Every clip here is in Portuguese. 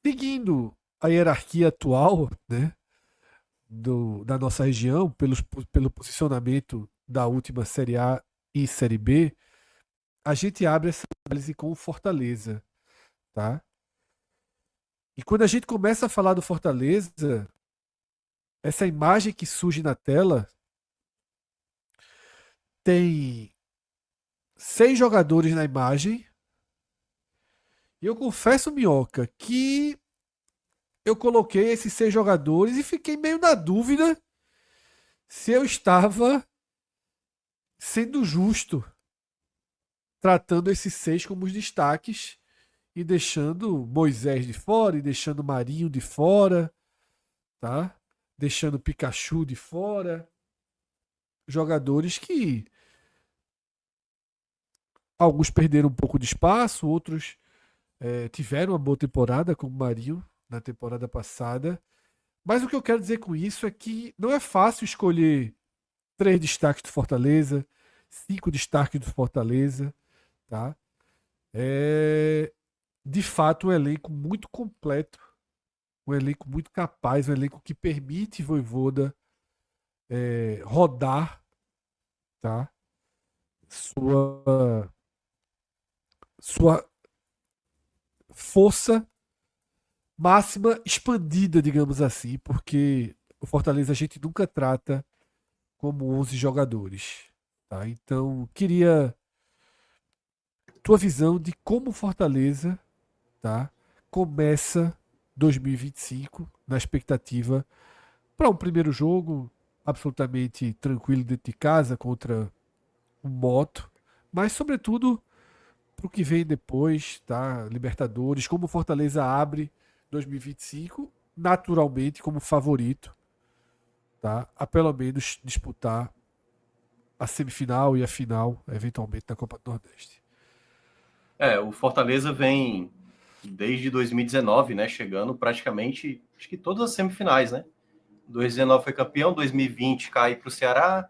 Seguindo a hierarquia atual, né, da nossa região, pelo posicionamento da última Série A e Série B, a gente abre essa análise com o Fortaleza, tá? E quando a gente começa a falar do Fortaleza, essa imagem que surge na tela tem 6 jogadores na imagem. E eu confesso, Minhoca, que eu coloquei esses 6 jogadores e fiquei meio na dúvida se eu estava sendo justo, tratando esses 6 como os destaques e deixando Moisés de fora e deixando Marinho de fora, tá? Deixando Pikachu de fora. Jogadores que alguns perderam um pouco de espaço, outros tiveram uma boa temporada, como Marinho na temporada passada. Mas o que eu quero dizer com isso é que não é fácil escolher 3 destaques do Fortaleza, 5 destaques do Fortaleza, tá? É de fato um elenco muito completo, um elenco muito capaz, um elenco que permite Voivoda rodar, tá? Sua, sua força máxima expandida, digamos assim, porque o Fortaleza a gente nunca trata como 11 jogadores, tá? Então, queria tua visão de como o Fortaleza, tá? Começa 2025 na expectativa para um primeiro jogo absolutamente tranquilo dentro de casa contra um Moto, mas sobretudo para o que vem depois, tá? Libertadores, como o Fortaleza abre 2025 naturalmente como favorito, tá? A pelo menos disputar a semifinal e a final, eventualmente, da Copa do Nordeste. O Fortaleza vem desde 2019, né? Chegando praticamente, acho que todas as semifinais, né? 2019 foi campeão, 2020 cai para o Ceará,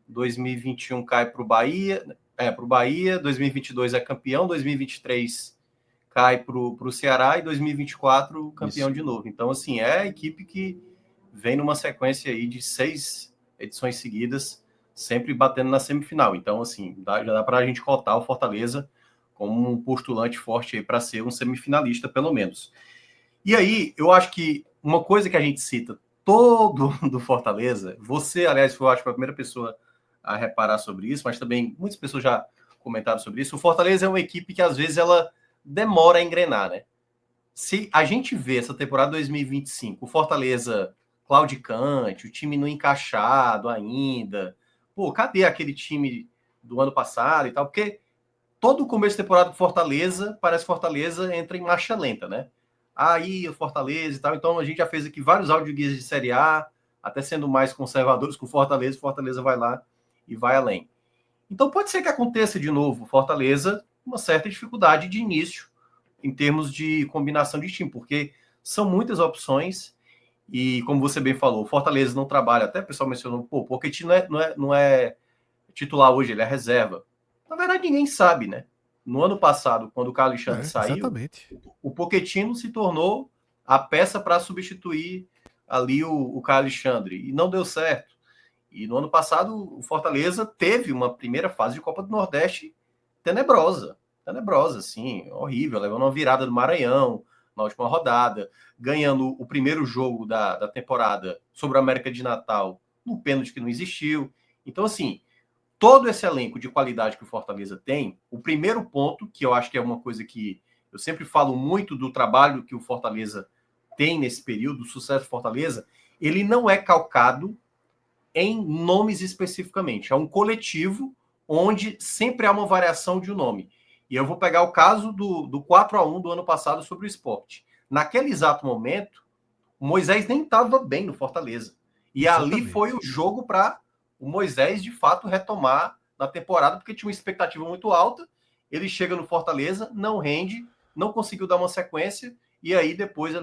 2021 cai para o Bahia, para o Bahia, 2022 é campeão, 2023 cai para o Ceará e 2024 campeão Isso. de novo. Então, assim, é a equipe que vem numa sequência aí de 6 edições seguidas, sempre batendo na semifinal. Então, assim, já dá para a gente cotar o Fortaleza como um postulante forte aí para ser um semifinalista, pelo menos. E aí, eu acho que uma coisa que a gente cita todo do Fortaleza, você, aliás, eu acho que foi a primeira pessoa a reparar sobre isso, mas também muitas pessoas já comentaram sobre isso. O Fortaleza é uma equipe que às vezes ela demora a engrenar, né? Se a gente vê essa temporada 2025, o Fortaleza claudicante, o time não encaixado ainda, pô, cadê aquele time do ano passado e tal? Porque todo o começo de temporada do Fortaleza, parece que Fortaleza entra em marcha lenta, né? Aí o Fortaleza e tal. Então a gente já fez aqui vários audioguias de Série A, até sendo mais conservadores com o Fortaleza vai lá e vai além. Então pode ser que aconteça de novo, Fortaleza, uma certa dificuldade de início em termos de combinação de time, porque são muitas opções e, como você bem falou, o Fortaleza não trabalha, até o pessoal mencionou, pô, o Pochettino não é titular hoje, ele é reserva. Na verdade, ninguém sabe, né? No ano passado, quando o Carlos Alexandre saiu, Exatamente. o Pochettino se tornou a peça para substituir ali o Carlos Alexandre, e não deu certo. E no ano passado, o Fortaleza teve uma primeira fase de Copa do Nordeste tenebrosa. Tenebrosa, assim, horrível. Levando uma virada do Maranhão na última rodada, ganhando o primeiro jogo da temporada sobre o América de Natal no pênalti que não existiu. Então, assim, todo esse elenco de qualidade que o Fortaleza tem, o primeiro ponto, que eu acho que é uma coisa que eu sempre falo muito do trabalho que o Fortaleza tem nesse período, do sucesso do Fortaleza, ele não é calcado em nomes especificamente. É um coletivo onde sempre há uma variação de um nome. E eu vou pegar o caso do 4-1 do ano passado sobre o esporte. Naquele exato momento, o Moisés nem estava bem no Fortaleza. E ali foi o Exatamente. jogo para o Moisés, de fato, retomar na temporada, porque tinha uma expectativa muito alta. Ele chega no Fortaleza, não rende, não conseguiu dar uma sequência, e aí depois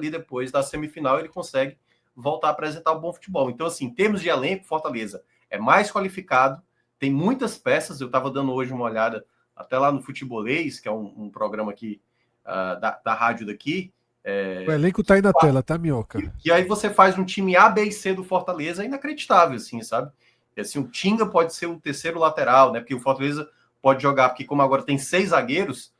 da semifinal, ele consegue voltar a apresentar o bom futebol. Então, assim, em termos de elenco, Fortaleza é mais qualificado, tem muitas peças. Eu estava dando hoje uma olhada até lá no Futebolês, que é um programa aqui da rádio daqui, O elenco tá aí na tela, tá, Minhoca? E aí você faz um time A, B e C do Fortaleza, é inacreditável, assim, sabe? E, assim, o Tinga pode ser o terceiro lateral, né? Porque o Fortaleza pode jogar, porque como agora tem 6 zagueiros,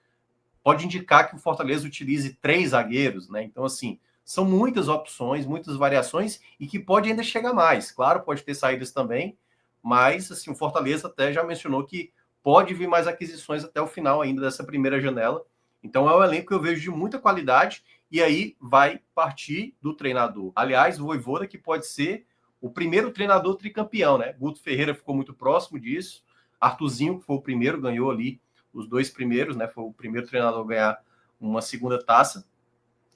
pode indicar que o Fortaleza utilize 3 zagueiros, né? Então, assim, são muitas opções, muitas variações, e que pode ainda chegar mais. Claro, pode ter saídas também, mas, assim, o Fortaleza até já mencionou que pode vir mais aquisições até o final ainda dessa primeira janela. Então, é um elenco que eu vejo de muita qualidade, e aí vai partir do treinador. Aliás, o Vojvoda que pode ser o primeiro treinador tricampeão, né? Guto Ferreira ficou muito próximo disso. Arthurzinho, que foi o primeiro, ganhou ali os 2 primeiros, né? Foi o primeiro treinador a ganhar uma segunda taça.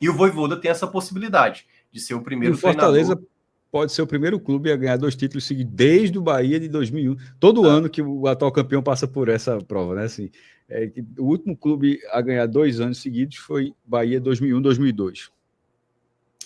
E o Vojvoda tem essa possibilidade de ser o E o primeiro Fortaleza treinador. pode ser o primeiro clube a ganhar 2 títulos seguidos desde o Bahia de 2001. Todo ano que o atual campeão passa por essa prova, né? Assim, o último clube a ganhar 2 anos seguidos foi Bahia 2001, 2002.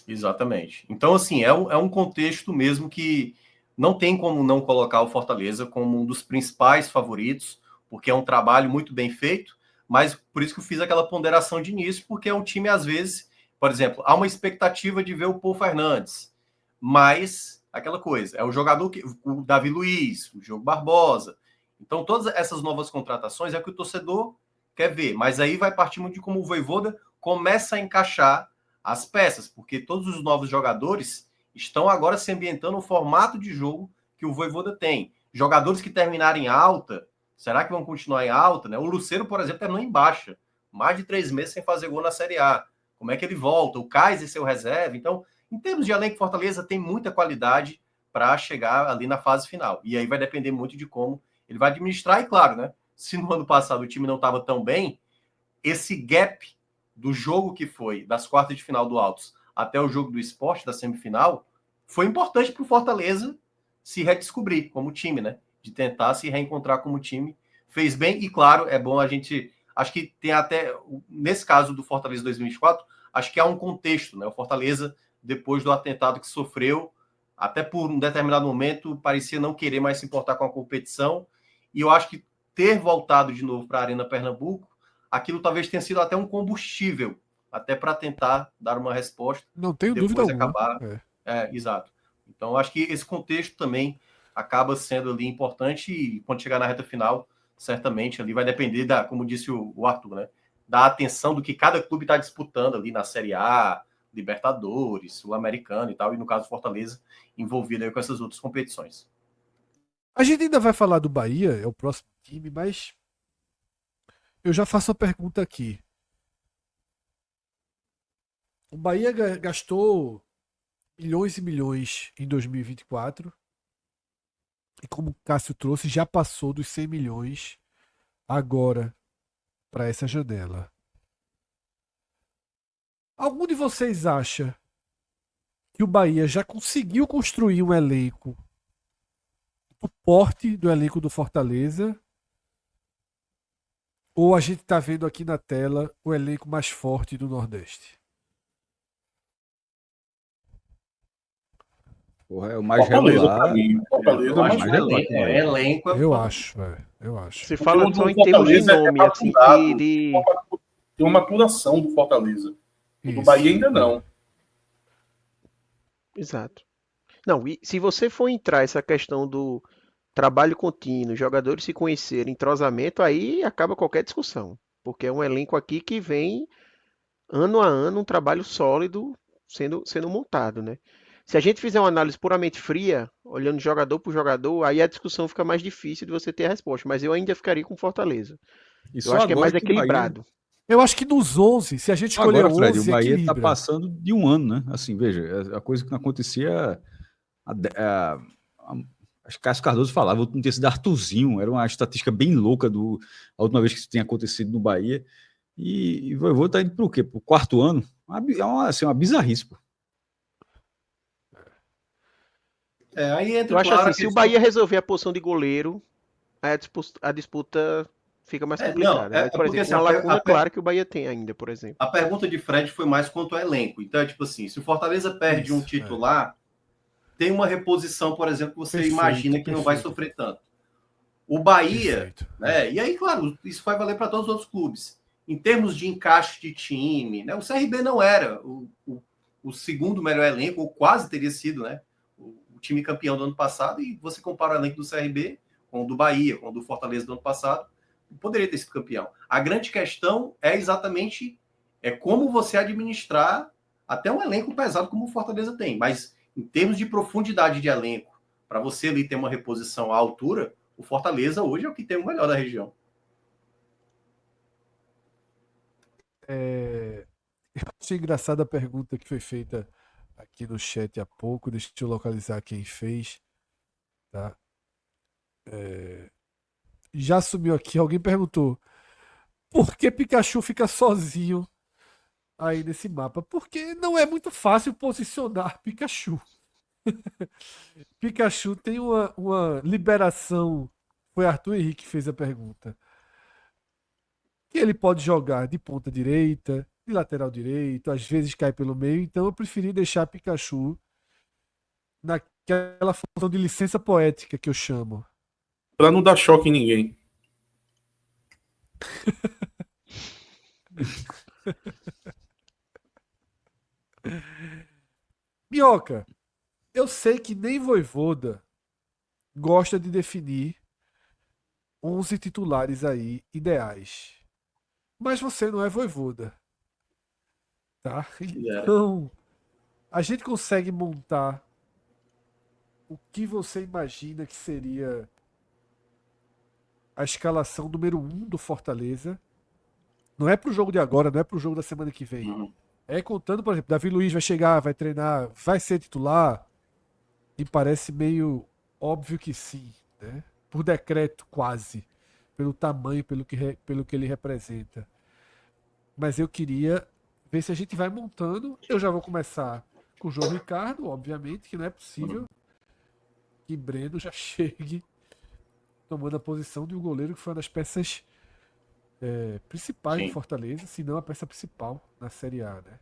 Exatamente. Então, assim, é um contexto mesmo que não tem como não colocar o Fortaleza como um dos principais favoritos, porque é um trabalho muito bem feito, mas por isso que eu fiz aquela ponderação de início, porque é um time, às vezes, por exemplo, há uma expectativa de ver o Paul Fernandes, mas aquela coisa, é o jogador que o Davi Luiz, o Diogo Barbosa. Então, todas essas novas contratações é o que o torcedor quer ver, mas aí vai partir muito de como o Vojvoda começa a encaixar as peças, porque todos os novos jogadores estão agora se ambientando no formato de jogo que o Vojvoda tem. Jogadores que terminarem alta, será que vão continuar em alta? Né? O Lucero, por exemplo, terminou em baixa. Mais de 3 meses sem fazer gol na Série A. Como é que ele volta? O Kaiser, seu reserva. Então, em termos de elenco, Fortaleza tem muita qualidade para chegar ali na fase final. E aí vai depender muito de como ele vai administrar. E claro, né? Se no ano passado o time não estava tão bem, esse gap do jogo que foi das quartas de final do Altos até o jogo do Sport da semifinal foi importante para o Fortaleza se redescobrir como time, né? De tentar se reencontrar como time. Fez bem e, claro, é bom a gente... Acho que tem até... Nesse caso do Fortaleza 2024, acho que há um contexto, né? O Fortaleza, depois do atentado que sofreu, até por um determinado momento, parecia não querer mais se importar com a competição. E eu acho que ter voltado de novo para a Arena Pernambuco, aquilo talvez tenha sido até um combustível, até para tentar dar uma resposta Não e tenho dúvida depois alguma. acabar. Exato. Então, acho que esse contexto também acaba sendo ali importante e quando chegar na reta final, certamente ali vai depender da, como disse o Arthur, né? Da atenção do que cada clube está disputando ali na Série A, Libertadores, Sul-Americano e tal, e no caso Fortaleza envolvido aí com essas outras competições. A gente ainda vai falar do Bahia, é o próximo time, mas eu já faço a pergunta aqui. O Bahia gastou milhões e milhões em 2024 e como o Cássio trouxe, já passou dos 100 milhões agora para essa janela. Algum de vocês acha que o Bahia já conseguiu construir um elenco do porte do elenco do Fortaleza? Ou a gente está vendo aqui na tela o elenco mais forte do Nordeste? Porra, é o mais Fortaleza, regular. pra mim. Fortaleza Eu é acho mais que regular. elenco Eu acho, velho. Eu acho. Você fala O só do em termos de Fortaleza nome, é assim, maturado, de... Tem uma maturação do Fortaleza. O do Isso. Bahia ainda não. Exato. Não, e se você for entrar essa questão do trabalho contínuo, jogadores se conhecerem, entrosamento, aí acaba qualquer discussão. Porque é um elenco aqui que vem ano a ano um trabalho sólido sendo montado, né? Se a gente fizer uma análise puramente fria, olhando jogador por jogador, aí a discussão fica mais difícil de você ter a resposta. Mas eu ainda ficaria com Fortaleza. E Eu só acho que é agora mais que o Bahia. Equilibrado. Eu acho que nos 11, se a gente escolher Agora, Fred, o 11, Bahia está equilibra. passando de um ano, né? Assim, veja, a coisa que não acontecia. Acho que Cássio Cardoso falava, não tinha sido Arthurzinho, era uma estatística bem louca a última vez que isso tinha acontecido no Bahia. E o Vojvoda tá indo para o quê? Para o quarto ano? É uma bizarrice, pô. Aí entra, Eu acho claro, assim, a se o questão... Bahia resolver a posição de goleiro, aí a disputa fica mais Não, complicada. Mas, por porque exemplo, assim, uma lacuna clara que o Bahia tem ainda, por exemplo. a pergunta de Fred foi mais quanto ao elenco. Então, é tipo assim, se o Fortaleza perde um Isso, titular, tem uma reposição, por exemplo, que você imagina que não vai sofrer tanto. O Bahia, Perfeito. né? E aí, claro, isso vai valer para todos os outros clubes. em termos de encaixe de time, né? O CRB não era o segundo melhor elenco, ou quase teria sido, né? O time campeão do ano passado, e você compara o elenco do CRB com o do Bahia, com o do Fortaleza do ano passado, poderia ter sido campeão. A grande questão é exatamente como você administrar até um elenco pesado como o Fortaleza tem. Mas em termos de profundidade de elenco, para você ali ter uma reposição à altura, o Fortaleza hoje é o que tem o melhor da região. Eu achei engraçada a pergunta que foi feita aqui no chat há pouco. Deixa eu localizar quem fez. Tá? Já sumiu aqui. Alguém perguntou por que Pikachu fica sozinho aí nesse mapa? Porque não é muito fácil posicionar Pikachu. Pikachu tem uma liberação. Foi Arthur Henrique que fez a pergunta. Que ele pode jogar de ponta direita, de lateral direito, às vezes cai pelo meio. Então eu preferi deixar Pikachu naquela função de licença poética que eu chamo. Pra não dar choque em ninguém. Minhoca, eu sei que nem Vojvoda gosta de definir 11 titulares aí ideais. Mas você não é Vojvoda. Tá? Então, a gente consegue montar o que você imagina que seria a escalação número 1 do Fortaleza. Não é pro jogo de agora, não é pro jogo da semana que vem. É contando, por exemplo, Davi Luiz vai chegar, vai treinar, vai ser titular. E parece meio óbvio que sim, né? Por decreto, quase. Pelo tamanho, pelo que ele representa. Mas eu queria ver se a gente vai montando. Eu já vou começar com o João Ricardo, obviamente, que não é possível que Breno já chegue tomando a posição de um goleiro que foi uma das peças principais do Fortaleza, se não a peça principal na Série A, né?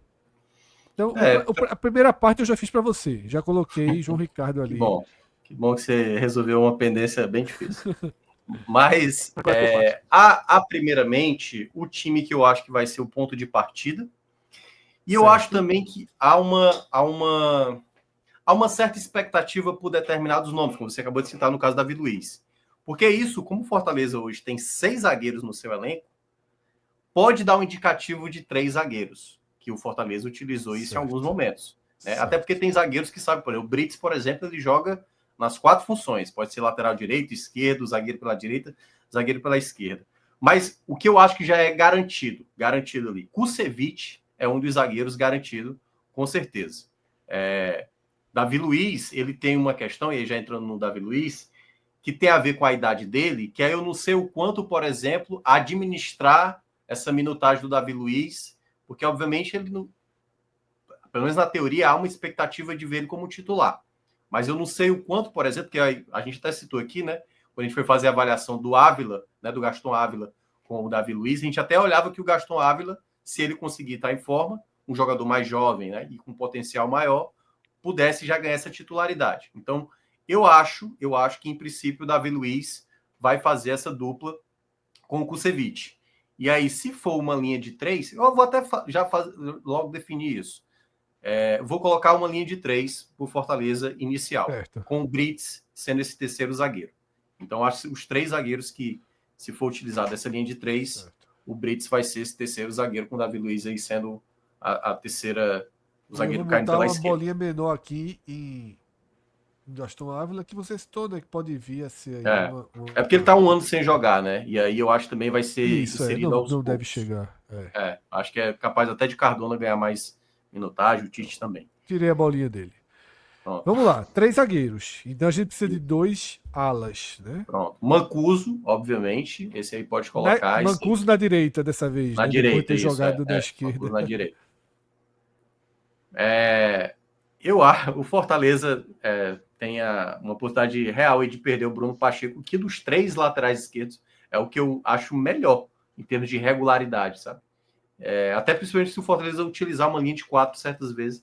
Então, a primeira parte eu já fiz para você. Já coloquei João Ricardo ali. Que bom que você resolveu uma pendência bem difícil. Mas, primeiramente, o time que eu acho que vai ser o ponto de partida. E eu acho também que há uma certa expectativa por determinados nomes, como você acabou de citar no caso da Davi Luiz. Porque isso, como o Fortaleza hoje tem 6 zagueiros no seu elenco, pode dar um indicativo de 3 zagueiros, que o Fortaleza utilizou isso em alguns momentos. Né? Até porque tem zagueiros que sabem, por exemplo, o Brits, por exemplo, ele joga nas 4 funções. Pode ser lateral direito, esquerdo, zagueiro pela direita, zagueiro pela esquerda. Mas o que eu acho que já é garantido ali, Kusevich é um dos zagueiros garantido, com certeza. Davi Luiz, ele tem uma questão, e aí já entrando no Davi Luiz, que tem a ver com a idade dele, que aí eu não sei o quanto, por exemplo, administrar essa minutagem do Davi Luiz, porque obviamente ele não, pelo menos na teoria, há uma expectativa de ver ele como titular. Mas eu não sei o quanto, por exemplo, que a gente até citou aqui, né? Quando a gente foi fazer a avaliação do Ávila, né, do Gaston Ávila com o Davi Luiz, a gente até olhava que o Gaston Ávila, se ele conseguir estar em forma, um jogador mais jovem, né, e com potencial maior, pudesse já ganhar essa titularidade. Então, eu acho que, em princípio, o Davi Luiz vai fazer essa dupla com o Kusevich. E aí, se for uma linha de 3, eu vou até logo definir isso. Vou colocar uma linha de 3 por Fortaleza inicial, com o Brits sendo esse terceiro zagueiro. Então, acho que os 3 zagueiros que, se for utilizado essa linha de 3, o Brits vai ser esse terceiro zagueiro, com o Davi Luiz aí sendo a terceira, o zagueiro caindo pela esquerda. Eu vou botar uma bolinha menor aqui em Gaston Ávila, que você citou, né? Que pode vir a ser aí É porque ele tá 1 ano sem jogar, né? E aí eu acho que também vai ser inserido aos não poucos. Deve chegar. Acho que é capaz até de Cardona ganhar mais minutagem, o Tite também. Tirei a bolinha dele. Pronto. Vamos lá, 3 zagueiros. Então a gente precisa de 2 alas, né? Pronto. Mancuso, obviamente. Esse aí pode colocar. Mancuso na direita dessa vez, na né? direita, Depois de ter jogado na esquerda. Mancuso na direita. O Fortaleza tem uma possibilidade real aí de perder o Bruno Pacheco, que dos 3 laterais esquerdos é o que eu acho melhor em termos de regularidade, sabe? Até principalmente se o Fortaleza utilizar uma linha de 4 certas vezes,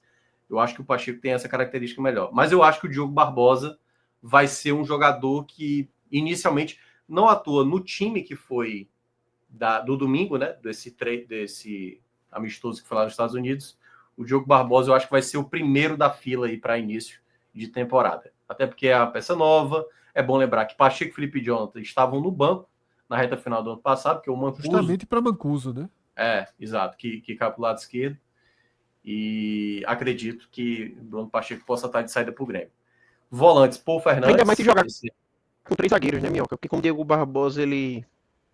eu acho que o Pacheco tem essa característica melhor. Mas eu acho que o Diogo Barbosa vai ser um jogador que, inicialmente, não atua no time que foi do domingo, né? Desse amistoso que foi lá nos Estados Unidos, o Diogo Barbosa eu acho que vai ser o primeiro da fila aí para início de temporada. Até porque é a peça nova. É bom lembrar que Pacheco e Felipe Jonathan estavam no banco na reta final do ano passado, porque o Mancuso... Justamente para Mancuso, né? Exato, que cai para o lado esquerdo. E acredito que o Bruno Pacheco possa estar de saída para o Grêmio. Volantes, Paul Fernandes... Ainda mais se jogar com 3 zagueiros, né, Minhoca? Porque como o Diego Barbosa, ele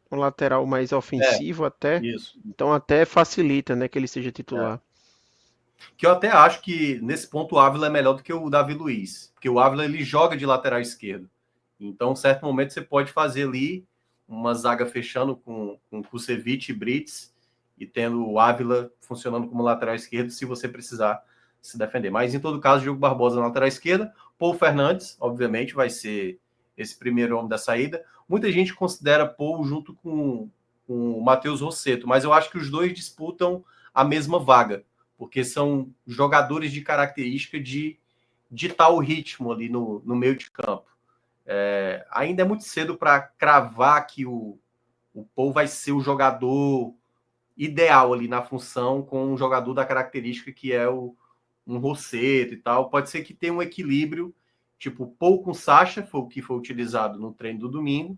é um lateral mais ofensivo até, Isso. então até facilita, né, que ele seja titular. Que eu até acho que nesse ponto o Ávila é melhor do que o Davi Luiz, porque o Ávila ele joga de lateral esquerdo. Então, em certo momento, você pode fazer ali uma zaga fechando com Kusevich e Brits e tendo o Ávila funcionando como lateral esquerdo se você precisar se defender. Mas, em todo caso, Diogo Barbosa na lateral esquerda. Paul Fernandes, obviamente, vai ser esse primeiro homem da saída. Muita gente considera Paul junto com o Matheus Rossetto, mas eu acho que os dois disputam a mesma vaga, porque são jogadores de característica de ditar o ritmo ali no meio de campo. Ainda é muito cedo para cravar que o Paul vai ser o jogador ideal ali na função com um jogador da característica que é um Rossetto e tal. Pode ser que tenha um equilíbrio, tipo Paul com Sacha, foi o que foi utilizado no treino do domingo,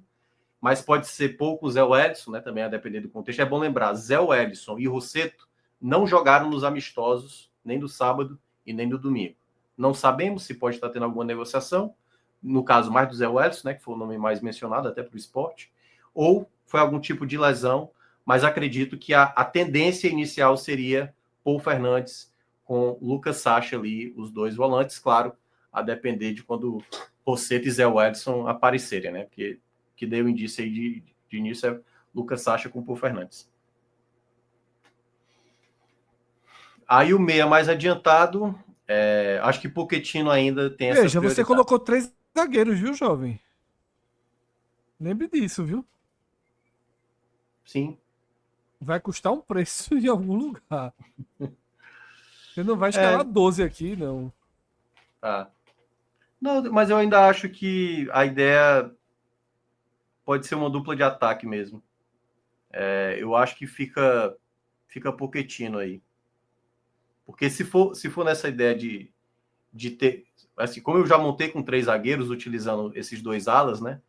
mas pode ser Paul com Zé Wellison, né, também a depender do contexto. É bom lembrar, Zé Wellison e Rossetto não jogaram nos amistosos, nem do sábado e nem do domingo. Não sabemos se pode estar tendo alguma negociação, no caso mais do Zé Wellison, né, que foi o nome mais mencionado até para o esporte, ou foi algum tipo de lesão, mas acredito que a tendência inicial seria Paul Fernandes com Lucas Sacha ali, os dois volantes, claro, a depender de quando Rossetto e Zé Wellison aparecerem, né, porque que deu indício aí de início é Lucas Sacha com Paul Fernandes. Aí o meia mais adiantado, acho que Pochettino ainda tem essa Veja, prioridade. você colocou 3 zagueiros, viu, jovem? Lembre disso, viu? Sim. Vai custar um preço em algum lugar. Você não vai escalar 12 aqui, não. Não, mas eu ainda acho que a ideia pode ser uma dupla de ataque mesmo. Eu acho que fica Pochettino aí. Porque se for nessa ideia de ter... Assim, como eu já montei com 3 zagueiros, utilizando esses 2 alas, né?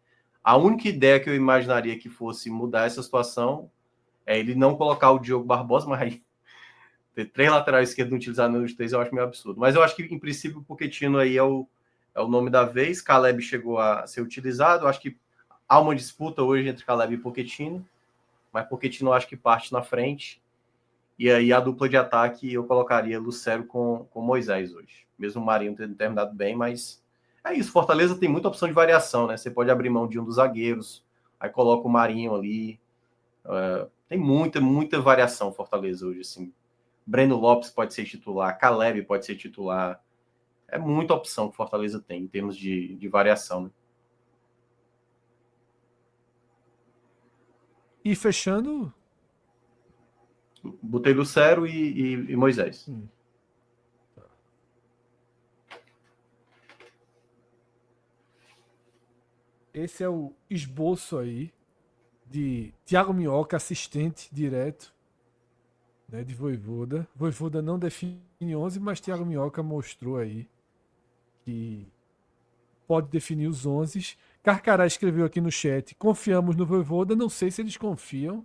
A única ideia que eu imaginaria que fosse mudar essa situação é ele não colocar o Diogo Barbosa, mas aí ter 3 laterais esquerdos não utilizar nenhum dos 3 eu acho meio absurdo. Mas eu acho que, em princípio, o Pochettino aí é o nome da vez. Caleb chegou a ser utilizado. Eu acho que há uma disputa hoje entre Caleb e Pochettino, mas Pochettino eu acho que parte na frente. E aí a dupla de ataque eu colocaria Lucero com Moisés hoje. Mesmo o Marinho tendo terminado bem, mas é isso. Fortaleza tem muita opção de variação, né? Você pode abrir mão de um dos zagueiros, aí coloca o Marinho ali. Tem muita variação Fortaleza hoje, assim. Breno Lopes pode ser titular, Caleb pode ser titular. É muita opção que Fortaleza tem em termos de variação, né? E fechando... Botei Lucero e Moisés. Esse é o esboço aí de Thiago Minhoca, assistente direto, né, de Vojvoda. Vojvoda não define 11, mas Thiago Minhoca mostrou aí que pode definir os 11. Carcará escreveu aqui no chat: confiamos no Vojvoda. Não sei se eles confiam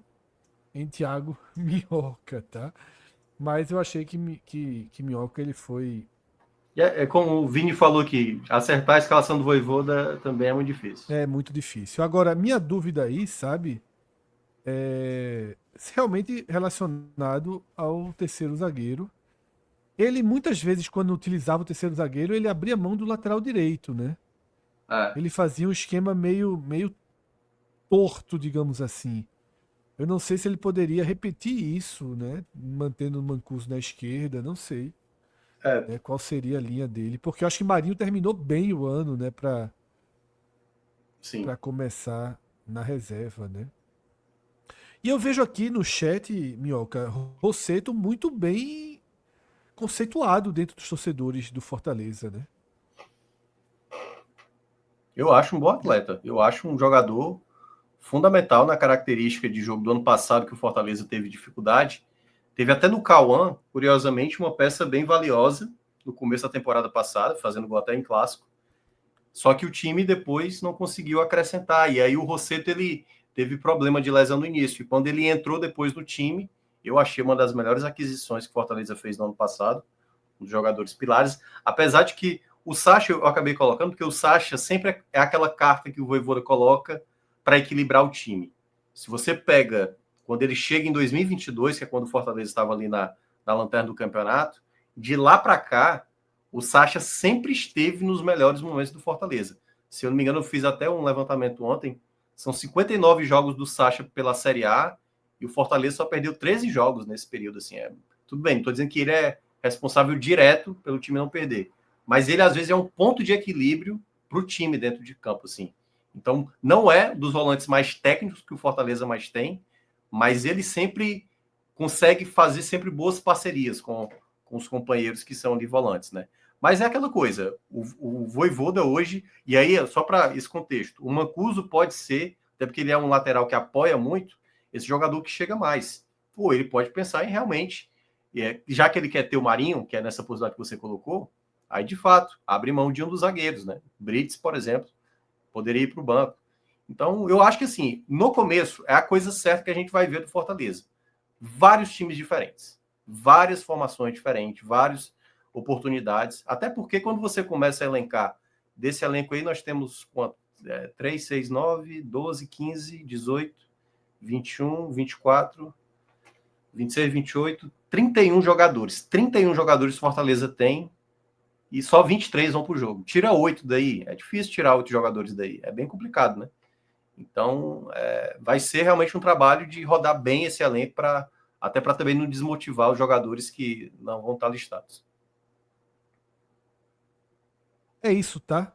em Thiago Minhoca, tá? Mas eu achei que Minhoca ele foi... Como o Vini falou aqui, acertar a escalação do Vojvoda também é muito difícil. É muito difícil. Agora, minha dúvida aí, sabe, é realmente relacionado ao terceiro zagueiro. Ele, muitas vezes, quando utilizava o terceiro zagueiro, ele abria mão do lateral direito, né? Ele fazia um esquema meio torto, digamos assim. Eu não sei se ele poderia repetir isso, né? Mantendo o Mancuso na esquerda, não sei. Né? Qual seria a linha dele? Porque eu acho que Marinho terminou bem o ano, né? Para começar na reserva, né? E eu vejo aqui no chat, Minhoca, Rossetto muito bem conceituado dentro dos torcedores do Fortaleza, né? Eu acho um bom atleta. Eu acho um jogador fundamental na característica de jogo do ano passado, que o Fortaleza teve dificuldade. Teve até no Cauã, curiosamente, uma peça bem valiosa no começo da temporada passada, fazendo gol até em clássico. Só que o time depois não conseguiu acrescentar. E aí o Rossetto, ele teve problema de lesão no início. E quando ele entrou depois no time, eu achei uma das melhores aquisições que o Fortaleza fez no ano passado, um dos jogadores pilares. Apesar de que o Sacha eu acabei colocando, porque o Sacha sempre é aquela carta que o Vojvoda coloca para equilibrar o time. Se você pega, quando ele chega em 2022, que é quando o Fortaleza estava ali na lanterna do campeonato, de lá para cá, o Sacha sempre esteve nos melhores momentos do Fortaleza. Se eu não me engano, eu fiz até um levantamento ontem, são 59 jogos do Sacha pela Série A, e o Fortaleza só perdeu 13 jogos nesse período. Assim, tudo bem, não estou dizendo que ele é responsável direto pelo time não perder, mas ele às vezes é um ponto de equilíbrio para o time dentro de campo. Assim. Então, não é dos volantes mais técnicos que o Fortaleza mais tem, mas ele sempre consegue fazer sempre boas parcerias com os companheiros que são de volantes, né? Mas é aquela coisa, o Vojvoda hoje, e aí só para esse contexto, o Mancuso pode ser, até porque ele é um lateral que apoia muito, esse jogador que chega mais. Ou ele pode pensar em realmente, já que ele quer ter o Marinho, que é nessa possibilidade que você colocou, aí de fato, abre mão de um dos zagueiros, né? Brits, por exemplo, poderia ir para o banco. Então, eu acho que assim, no começo, é a coisa certa que a gente vai ver do Fortaleza. Vários times diferentes, várias formações diferentes, várias oportunidades. Até porque quando você começa a elencar, desse elenco aí nós temos quanto? 3, 6, 9, 12, 15, 18, 21, 24, 26, 28, 31 jogadores. 31 jogadores Fortaleza tem e só 23 vão para o jogo. Tira 8 daí. É difícil tirar 8 jogadores daí. É bem complicado, né? Então, vai ser realmente um trabalho de rodar bem esse elenco até para também não desmotivar os jogadores que não vão estar listados. É isso, tá?